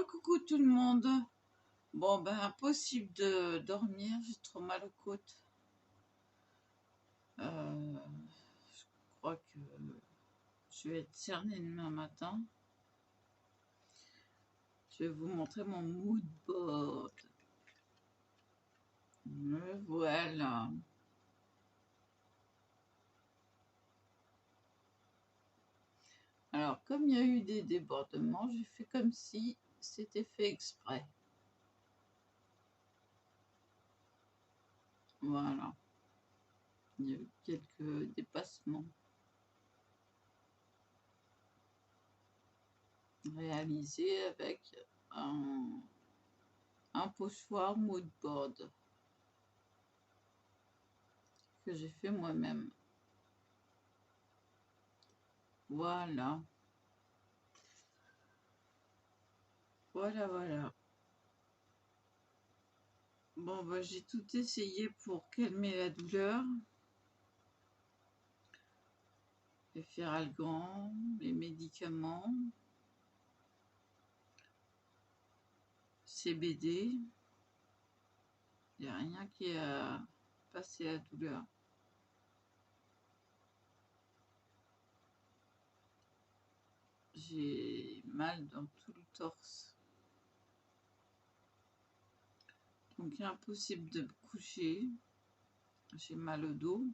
Coucou tout le monde. Bon ben impossible de dormir, j'ai trop mal aux côtes. Je crois que je vais être cernée demain matin. Je vais vous montrer mon mood board. Me voilà. Alors comme il y a eu des débordements, j'ai fait comme si c'était fait exprès. Voilà. Il y a eu quelques dépassements réalisés avec un pochoir mood board que j'ai fait moi-même. Voilà. Voilà. Bon, bah, j'ai tout essayé pour calmer la douleur. Les Feralgan, les médicaments, CBD. Il n'y a rien qui a passé la douleur. J'ai mal dans tout le torse. Donc impossible de me coucher. J'ai mal au dos.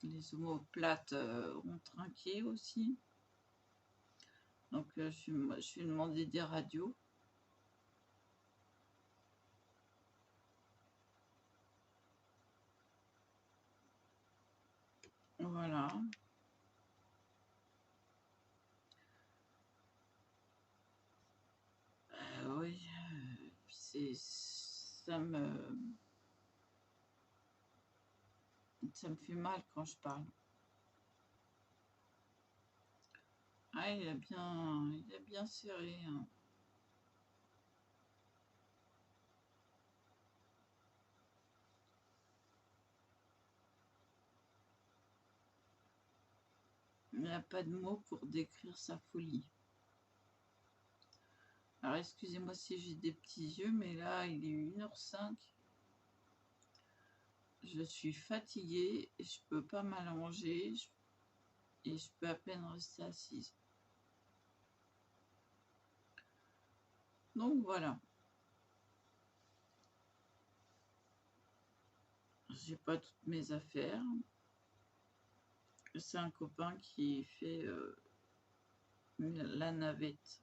Les omoplates ont trinqué aussi. Donc je suis demandé des radios. Voilà. Oui, ça me fait mal quand je parle. Ah, il a bien serré, hein. Il n'y a pas de mots pour décrire sa folie. Alors, excusez-moi si j'ai des petits yeux, mais là, il est 1h05. Je suis fatiguée et je peux pas m'allonger et je peux à peine rester assise. Donc, voilà. J'ai pas toutes mes affaires. C'est un copain qui fait la navette.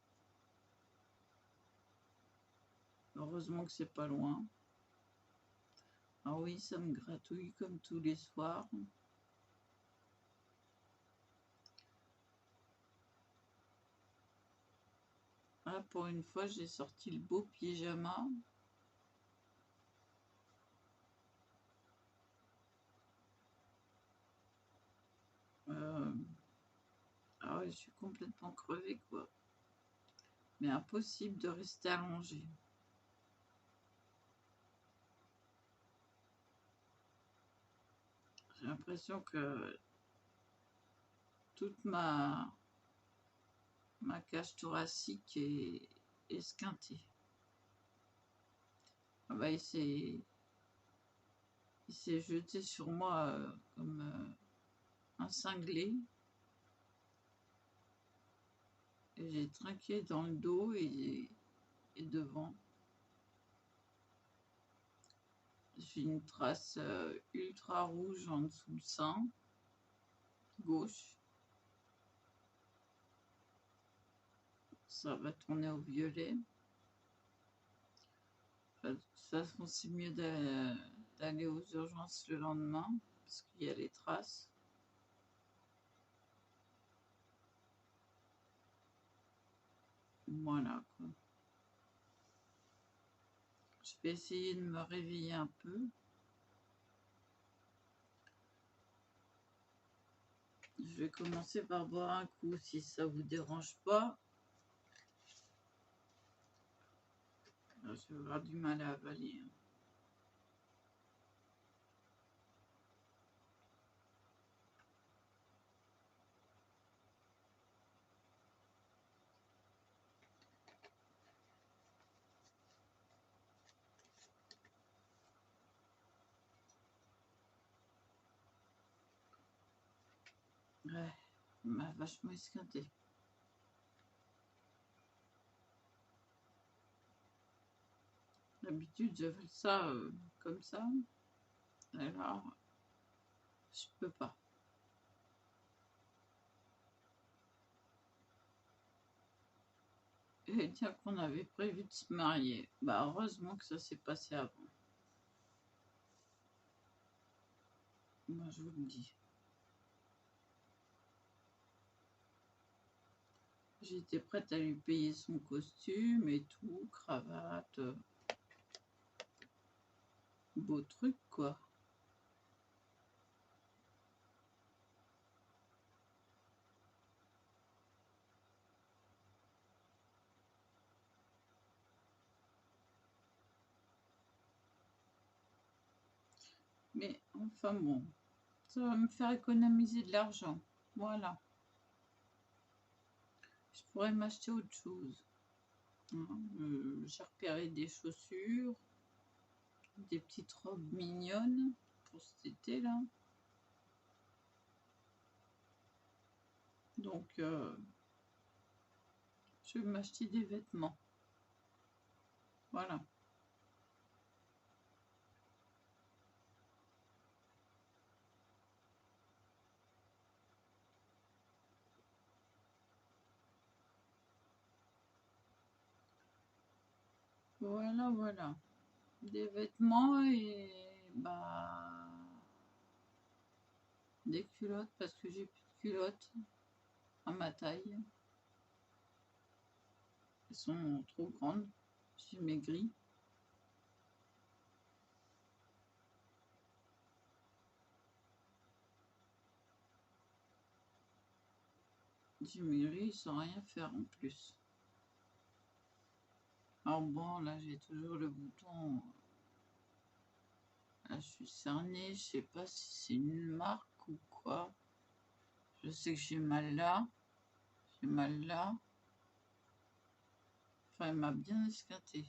Heureusement que c'est pas loin. Ah oui, ça me gratouille comme tous les soirs. Ah, pour une fois, j'ai sorti le beau pyjama. Ah ouais, je suis complètement crevée, quoi. Mais impossible de rester allongée. J'ai l'impression que toute ma cage thoracique est esquintée. Ah bah, il s'est jeté sur moi comme un cinglé. Et j'ai trinqué dans le dos et devant. J'ai une trace ultra rouge en dessous du sein gauche. Ça va tourner au violet. De toute façon, c'est mieux d'aller aux urgences le lendemain parce qu'il y a les traces. Voilà, quoi. Je vais essayer de me réveiller un peu. Je vais commencer par boire un coup si ça vous dérange pas. Là, je vais avoir du mal à avaler. Ouais, il m'a vachement esquinté. D'habitude, je fais ça comme ça. Et là, je peux pas. Et dire qu'on avait prévu de se marier. Bah, heureusement que ça s'est passé avant. Moi, je vous le dis. J'étais prête à lui payer son costume et tout, cravate, beau truc, quoi. Mais enfin bon, ça va me faire économiser de l'argent. Voilà. Je pourrais m'acheter autre chose. J'ai repéré des chaussures, des petites robes mignonnes pour cet été-là. Donc, je vais m'acheter des vêtements. Voilà. Voilà, voilà. Des vêtements et bah des culottes parce que j'ai plus de culottes à ma taille. Elles sont trop grandes. J'ai maigri. J'ai maigri sans rien faire en plus. Alors bon, là j'ai toujours le bouton. Là je suis cernée. Je sais pas si c'est une marque ou quoi. Je sais que j'ai mal là. J'ai mal là. Enfin, elle m'a bien esquinté.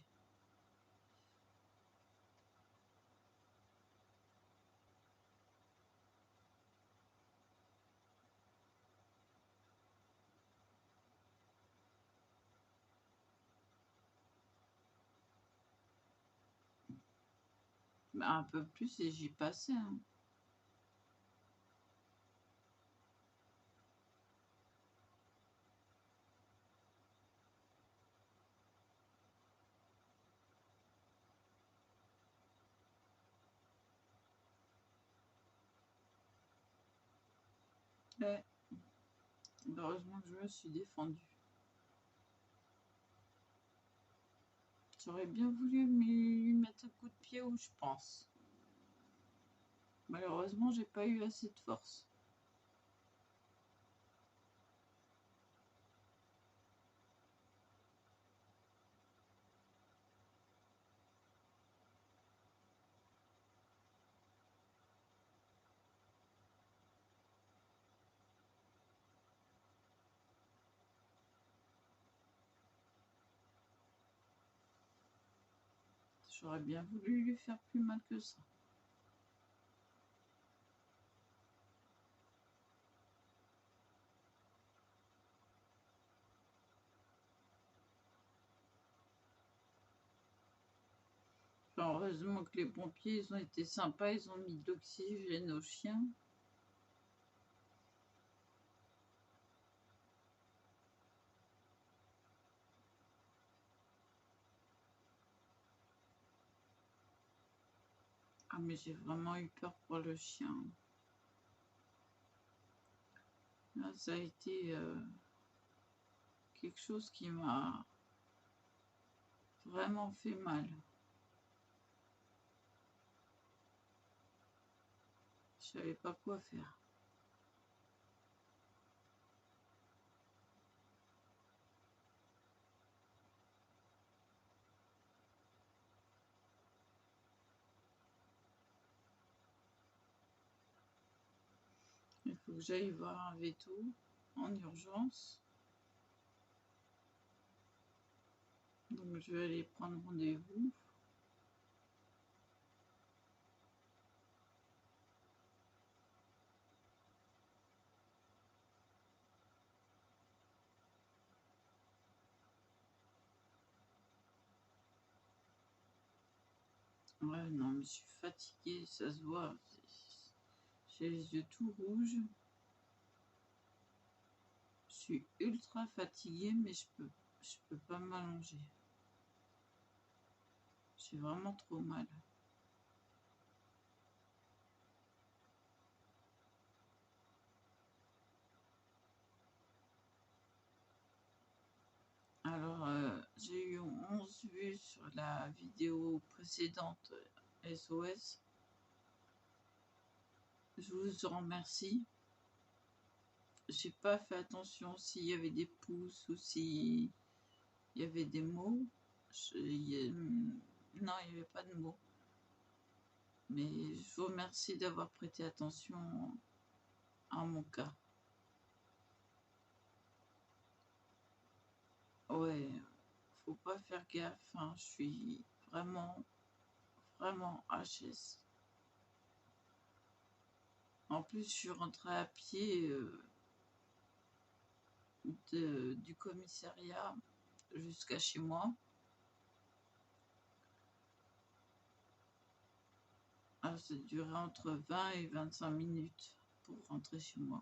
Bah, un peu plus et j'y passais. Hein. Ouais. Heureusement que je me suis défendue. J'aurais bien voulu lui mettre un coup de pied où je pense. Malheureusement, j'ai pas eu assez de force. J'aurais bien voulu lui faire plus mal que ça. Enfin, heureusement que les pompiers, ils ont été sympas, ils ont mis de l'oxygène aux chiens. Ah, mais j'ai vraiment eu peur pour le chien. Là, ça a été quelque chose qui m'a vraiment fait mal. Je savais pas quoi faire. Il faut que j'aille voir un veto en urgence. Donc je vais aller prendre rendez-vous. Ouais, non, mais je suis fatiguée, ça se voit. J'ai les yeux tout rouges. Je suis ultra fatiguée, mais je peux pas m'allonger. J'ai vraiment trop mal. Alors, j'ai eu 11 vues sur la vidéo précédente SOS. Je vous en remercie. J'ai pas fait attention s'il y avait des pouces ou s'il y avait des mots. Non, il n'y avait pas de mots. Mais je vous remercie d'avoir prêté attention à mon cas. Ouais, faut pas faire gaffe, hein. Je suis vraiment, vraiment HS. En plus, je suis rentrée à pied du commissariat jusqu'à chez moi. Alors, ça durait entre 20 et 25 minutes pour rentrer chez moi.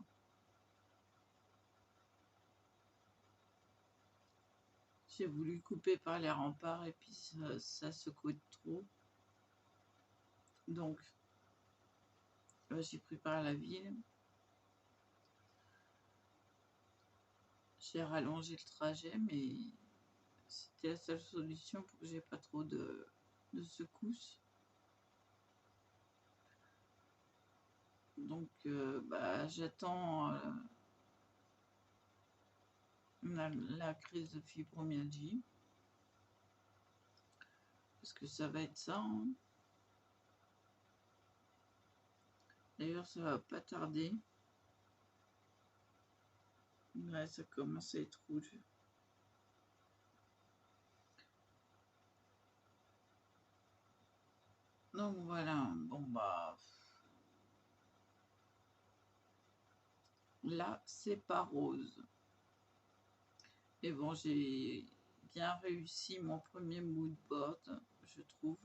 J'ai voulu couper par les remparts et puis ça secouait trop. Donc, j'ai pris par la ville. J'ai rallongé le trajet, mais c'était la seule solution pour que j'ai pas trop de secousses. Donc, j'attends la crise de fibromyalgie. Parce que ça va être ça, hein. D'ailleurs, ça va pas tarder. Ouais, ça commence à être rouge. Donc voilà, bon bah... Là, c'est pas rose. Et bon, j'ai bien réussi mon premier mood board, je trouve.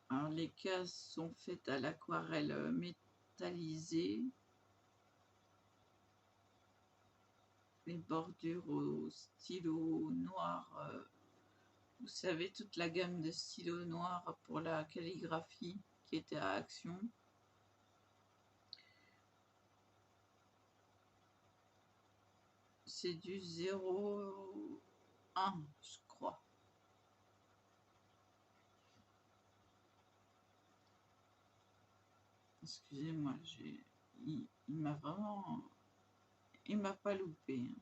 Alors, les cases sont faites à l'aquarelle métallisée. Les bordures au stylo noir. Vous savez, toute la gamme de stylos noirs pour la calligraphie qui était à Action. C'est du 0,1, je crois. Excusez-moi, il m'a vraiment... Il m'a pas loupé, hein.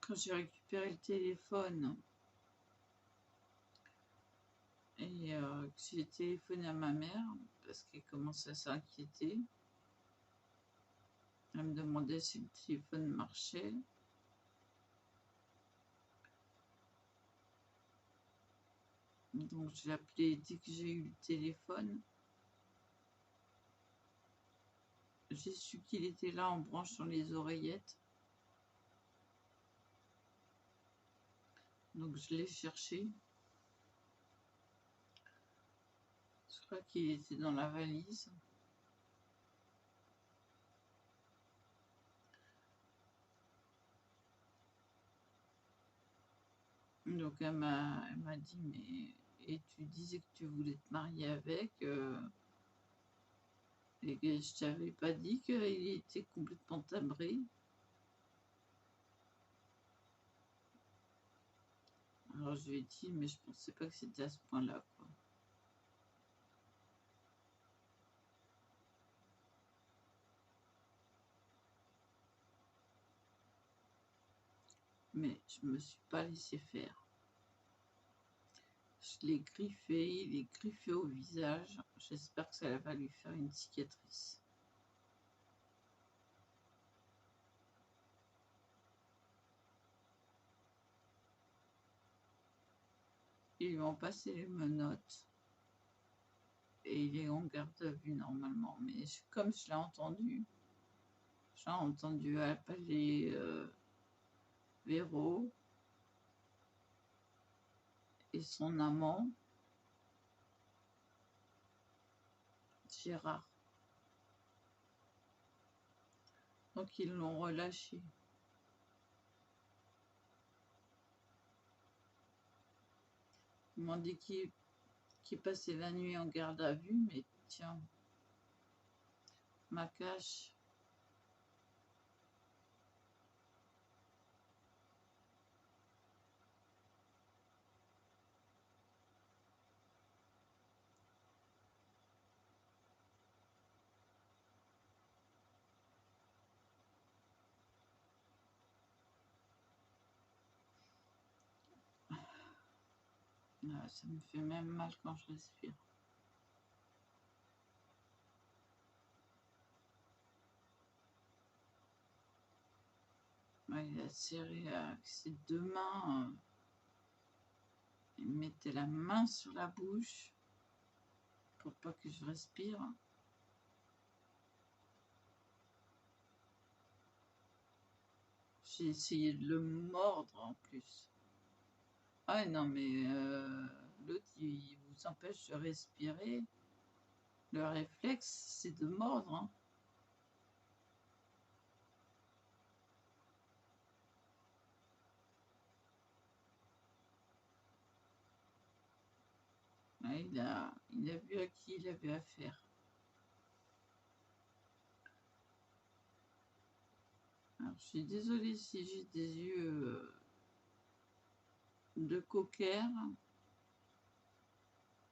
Quand j'ai récupéré le téléphone et que j'ai téléphoné à ma mère parce qu'elle commençait à s'inquiéter, elle me demandait si le téléphone marchait. Donc je l'ai appelé dès que j'ai eu le téléphone. J'ai su qu'il était là en branchant les oreillettes. Donc je l'ai cherché. Je crois qu'il était dans la valise. Donc elle m'a dit, mais et tu disais que tu voulais te marier avec et que je t'avais pas dit qu'il était complètement timbré. Alors je lui ai dit, mais je pensais pas que c'était à ce point-là, quoi. Mais je me suis pas laissé faire. Je l'ai griffé, il est griffé au visage. J'espère que ça va lui faire une cicatrice. Ils lui ont passé les menottes. Et il est en garde à vue normalement. Mais comme je l'ai entendu appeler Véro et son amant, Gérard. Donc ils l'ont relâché. Ils m'ont dit qu'il passait la nuit en garde à vue, mais tiens, ma cache. Ah, ça me fait même mal quand je respire. Il a serré avec ses deux mains. Il mettait la main sur la bouche pour pas que je respire. J'ai essayé de le mordre en plus. Ah non, mais l'autre, il vous empêche de respirer. Le réflexe, c'est de mordre. Hein. Ah, il a vu à qui il avait affaire. Alors, je suis désolée si j'ai des yeux de cocker,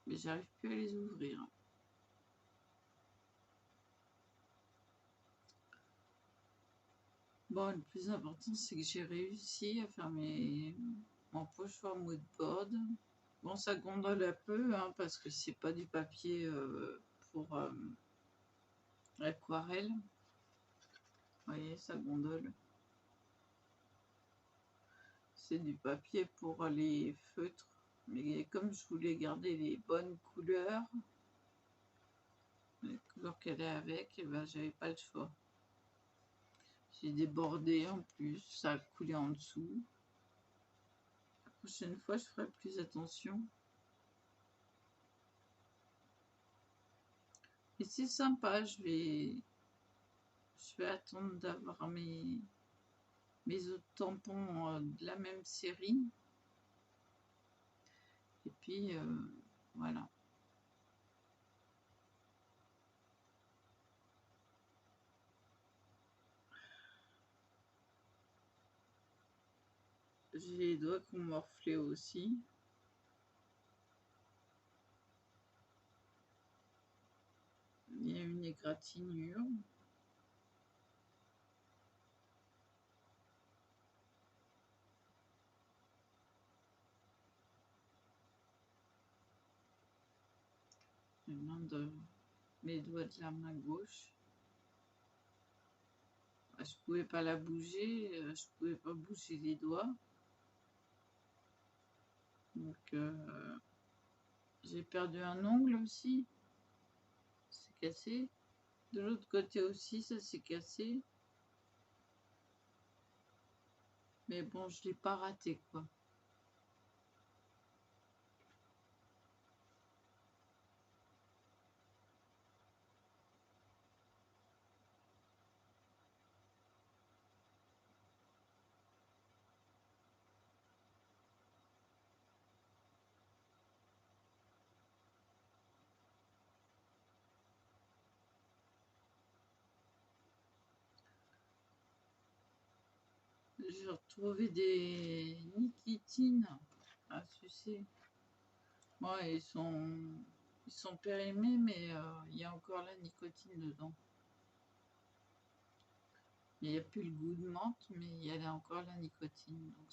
mais j'arrive plus à les ouvrir. Bon, le plus important, c'est que j'ai réussi à faire mon pochoir moodboard. Bon, ça gondole un peu, hein, parce que c'est pas du papier pour l'aquarelle. Vous voyez, ça gondole. C'est du papier pour les feutres. Mais comme je voulais garder les bonnes couleurs qu'elle est avec, eh ben, j'avais pas le choix. J'ai débordé en plus, ça a coulé en dessous. La prochaine fois, je ferai plus attention. Et c'est sympa, je vais attendre d'avoir mes autres tampons de la même série. Et puis, voilà. J'ai les doigts qui ont morflé aussi. Il y a une égratignure. Mes doigts de la main gauche. Je pouvais pas la bouger, je pouvais pas bouger les doigts. Donc, j'ai perdu un ongle aussi. C'est cassé. De l'autre côté aussi, ça s'est cassé. Mais bon, je l'ai pas raté, quoi. J'ai retrouvé des nicotines à sucer. Bon, ils sont périmés, mais il y a encore la nicotine dedans. Il n'y a plus le goût de menthe, mais il y a encore la nicotine. Donc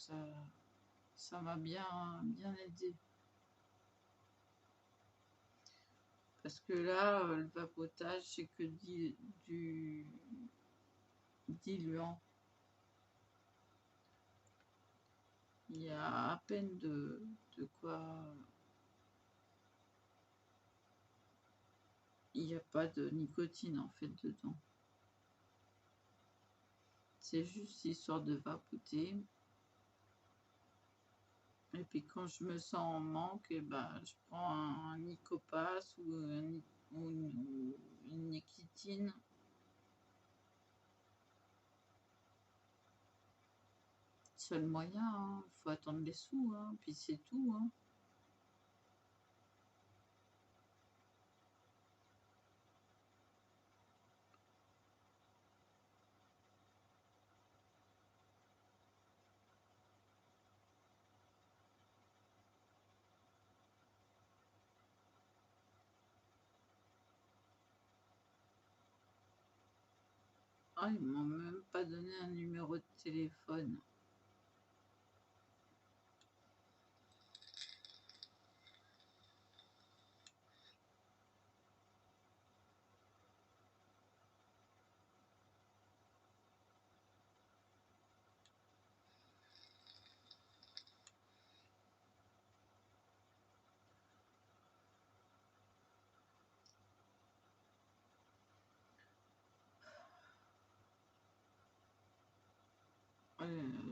ça m'a bien aidé. Parce que là, le vapotage, c'est que du diluant. Il y a à peine de quoi. Il n'y a pas de nicotine en fait dedans. C'est juste histoire de vapoter. Et puis quand je me sens en manque, et ben, je prends un Nicopas ou une nicotine. Seul moyen, hein. Faut attendre les sous, hein. Puis c'est tout. Hein. Ah, ils m'ont même pas donné un numéro de téléphone.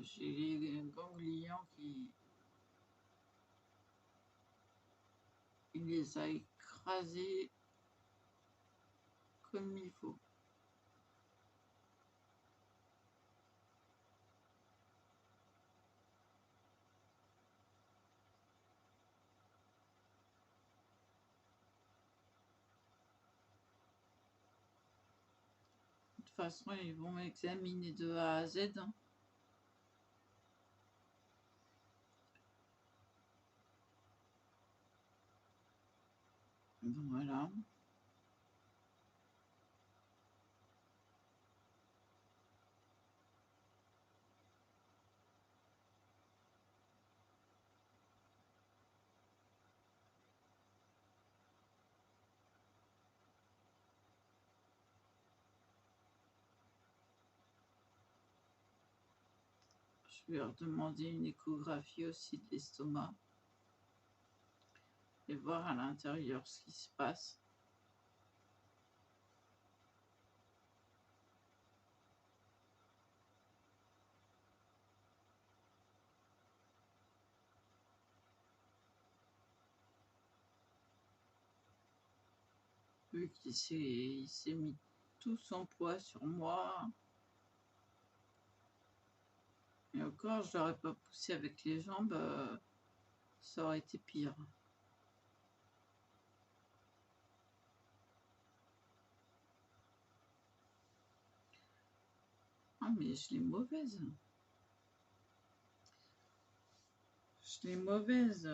J'ai les ganglions qui... Il les a écrasés comme il faut. De toute façon, ils vont m'examiner de A à Z. Hein. Voilà. Je vais leur demander une échographie aussi de l'estomac et voir à l'intérieur ce qui se passe. Vu qu'il s'est mis tout son poids sur moi. Et encore, je l'aurais pas poussé avec les jambes, ça aurait été pire. Ah, mais je l'ai mauvaise. Je l'ai mauvaise.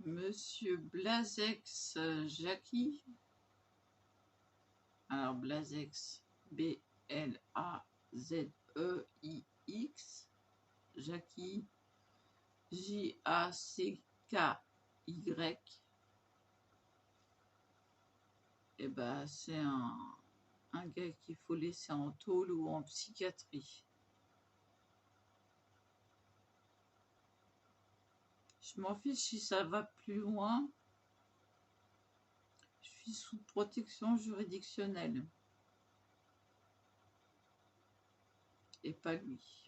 Monsieur Blazex Jackie. Alors, Blazex, B-L-A-Z-E-I-X. Jackie, J-A-C-K-Y. Et ben, c'est un gars qu'il faut laisser en tôle ou en psychiatrie. Je m'en fiche si ça va plus loin. Je suis sous protection juridictionnelle. Et pas lui.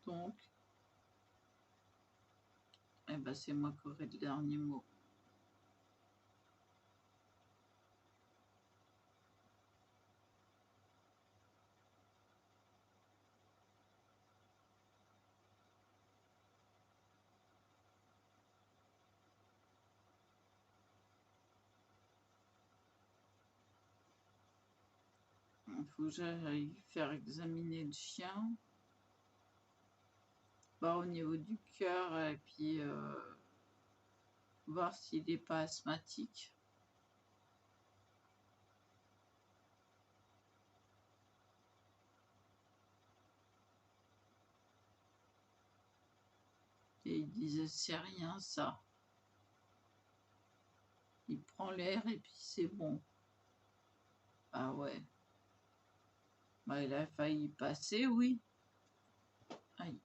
Donc, eh ben, c'est moi qui aurai le dernier mot. Il faut que j'aille faire examiner le chien. Au niveau du cœur et puis voir s'il n'est pas asthmatique. Et il disait c'est rien ça. Il prend l'air et puis c'est bon. Ah ouais. Il a failli passer, oui. Aïe.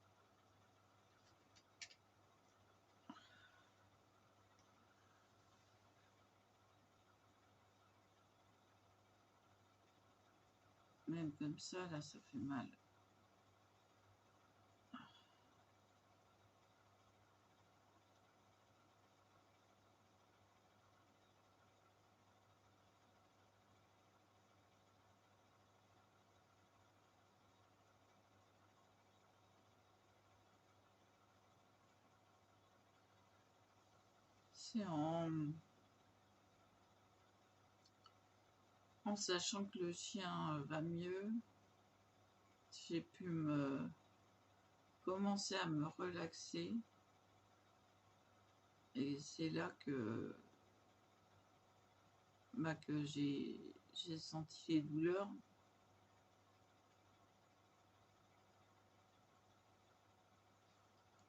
Même comme ça, là, ça fait mal. C'est en sachant que le chien va mieux, j'ai pu commencer à me relaxer. Et c'est là que j'ai senti les douleurs.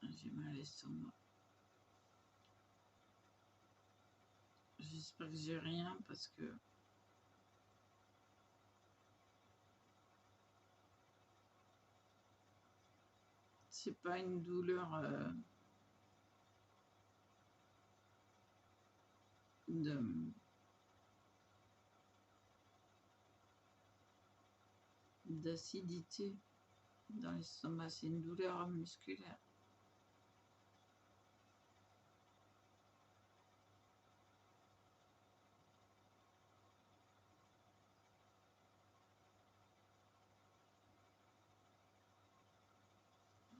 J'ai mal à l'estomac. J'espère que j'ai rien parce que c'est pas une douleur d'acidité dans l'estomac, c'est une douleur musculaire.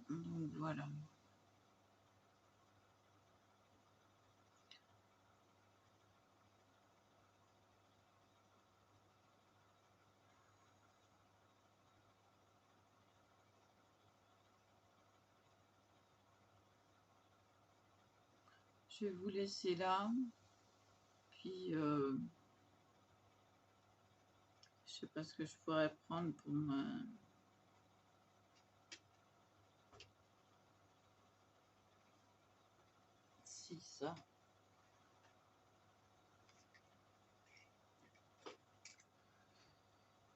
Donc voilà. Je vais vous laisser là. Puis je sais pas ce que je pourrais prendre pour me... Si ça.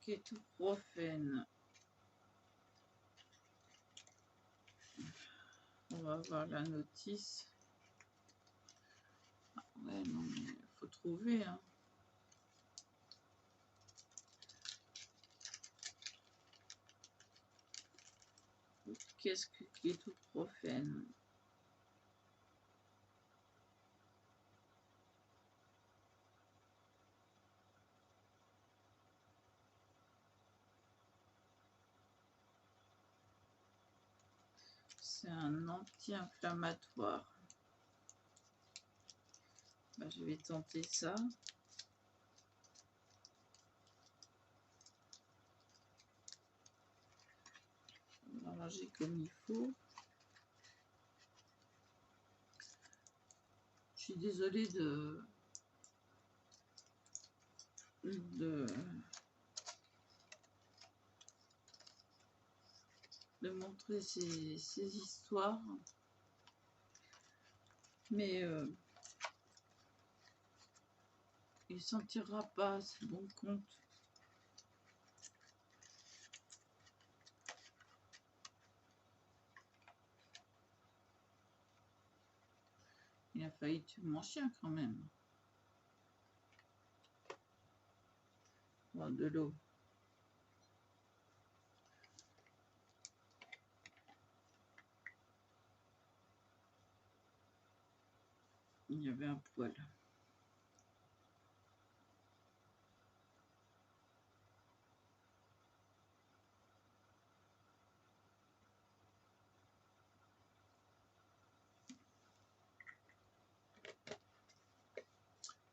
Kétoprophène. On va voir la notice. Ah ouais, non, mais faut trouver. Hein. Qu'est-ce que kétoprophène? C'est un anti-inflammatoire. Je vais tenter ça. On va manger comme il faut. Je suis désolée de montrer ces histoires. Mais il s'en tirera pas, c'est bon compte. Il a failli tuer mon chien quand même. Bon, de l'eau. Il y avait un poil.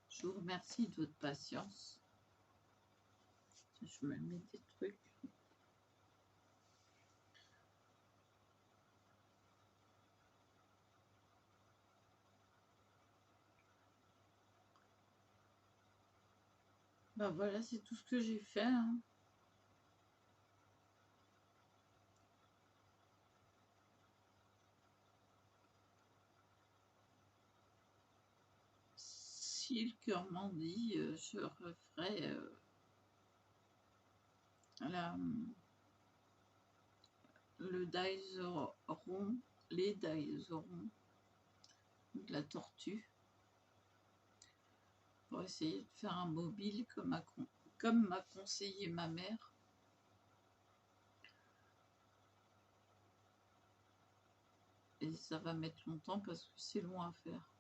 Je vous remercie de votre patience. Je me mets des trucs. Bah voilà, c'est tout ce que j'ai fait, hein. Si le cœur m'en dit, je referai le Daiseron, les Daiserons de la tortue, pour essayer de faire un mobile comme m'a conseillé ma mère. Et ça va mettre longtemps parce que c'est long à faire.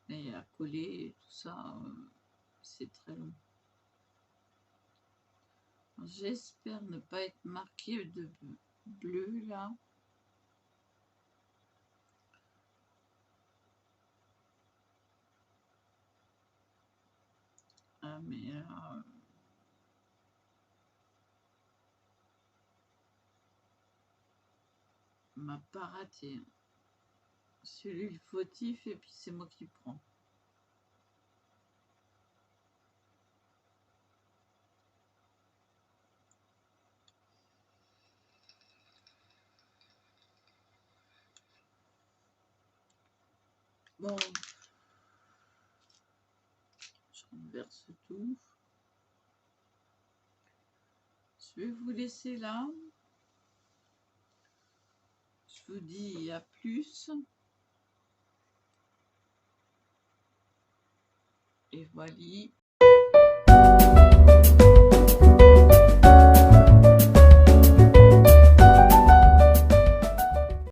Et à coller et tout ça, c'est très long. J'espère ne pas être marqué de bleu là. Ah, mais là, m'a pas raté. Celui fautif et puis c'est moi qui prends. Bon, je renverse tout. Je vais vous laisser là. Je vous dis à plus. Et voilà.